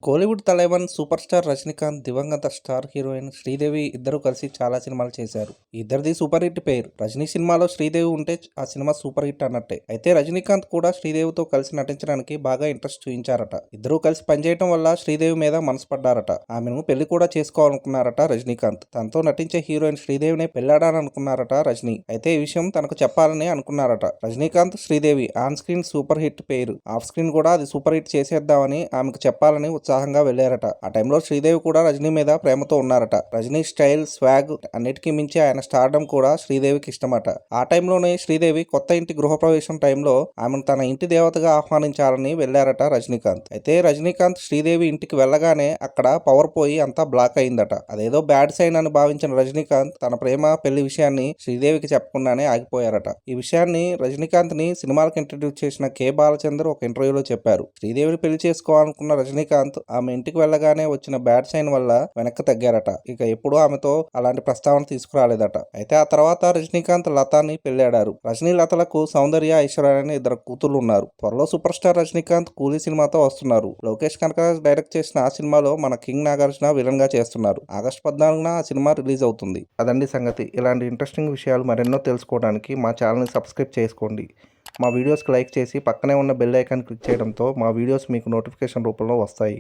Kollywood Thalaivan super star Rajinikanth, దివంగత star heroine Sridevi ఇద్దరూ కలిసి చాలా సినిమాలు చేశారు. ఇద్దరిది సూపర్ హిట్ పేరు. రజనీ సినిమాలో శ్రీదేవి ఉంటే ఆ సినిమా సూపర్ హిట్ అన్నట్టే. అయితే రజనీకాంత్ కూడా శ్రీదేవితో కలిసి నటించడానికి బాగా ఇంట్రెస్ట్ చూపించారట. ఇద్దరూ కలిసి పనిచేయడం వల్ల శ్రీదేవి మీద మనసు పడ్డారట. ఆమెను పెళ్లి కూడా చేసుకోవాలనుకున్నారట రజనీకాంత్. తనతో నటించే హీరోయిన్ శ్రీదేవినే పెళ్లాడాలనుకున్నారట రజనీ. అయితే ఈ విషయం తనకు చెప్పాలని అనుకున్నారట. Rajinikanth, Sridevi on screen super hit పేరు. ఆఫ్ స్క్రీన్ కూడా అది సూపర్ హిట్ చేసేద్దామని ఆమెకు చెప్పాలని ఉత్సాహంగా వెళ్లారట. ఆ టైంలో శ్రీదేవి కూడా రజనీ మీద ప్రేమతో ఉన్నారట. రజనీ స్టైల్, స్వాగ్ అన్నిటికీ మించి ఆయన స్టార్డమ్ కూడా శ్రీదేవికి ఇష్టమట. ఆ టైంలోనే శ్రీదేవి కొత్త ఇంటి గృహప్రవేశం టైంలో ఆమెను తన ఇంటి దేవతగా ఆహ్వానించాలని వెళ్లారట రజనీకాంత్. అయితే రజనీకాంత్ శ్రీదేవి ఇంటికి వెళ్ళగానే అక్కడ పవర్ పోయి అంతా బ్లాక్ అయిందట. అదేదో బ్యాడ్ సైన్ అని భావించిన రజనీకాంత్ తన ప్రేమ పెళ్లి విషయాన్ని శ్రీదేవికి చెప్పకుండానే ఆగిపోయారట. ఈ విషయాన్ని రజనీకాంత్ ని సినిమాలకు ఇంట్రడ్యూస్ చేసిన కె బాలచందర్ ఒక ఇంటర్వ్యూలో చెప్పారు. శ్రీదేవిని పెళ్లి చేసుకోవాలనుకున్న రజనీకాంత్ ఆమె ఇంటికి వెళ్ళగానే వచ్చిన బ్యాడ్ సైన్ వల్ల వెనక్కి తగ్గారట. ఇక ఎప్పుడూ ఆమెతో అలాంటి ప్రస్తావన తీసుకురాలేదట. అయితే ఆ తర్వాత రజనీకాంత్ లతాని పెళ్లాడారు. రజనీ లతలకు సౌందర్య, ఐశ్వర్య అనే ఇద్దరు కూతుళ్లు ఉన్నారు. త్వరలో సూపర్ స్టార్ రజనీకాంత్ కూలీ సినిమాతో వస్తున్నారు. లోకేష్ కనకరాజ్ డైరెక్ట్ చేసిన ఆ సినిమాలో మన కింగ్ నాగార్జున విలన్ గా చేస్తున్నారు. ఆగస్టు 14న ఆ సినిమా రిలీజ్ అవుతుంది. అదండి సంగతి. ఇలాంటి ఇంట్రెస్టింగ్ విషయాలు మరెన్నో తెలుసుకోవడానికి మా ఛానల్ని సబ్స్క్రైబ్ చేసుకోండి. మా వీడియోస్కి లైక్ చేసి పక్కనే ఉన్న బెల్ ఐకాన్ క్లిక్ చేయడంతో మా వీడియోస్ మీకు నోటిఫికేషన్ రూపంలో వస్తాయి.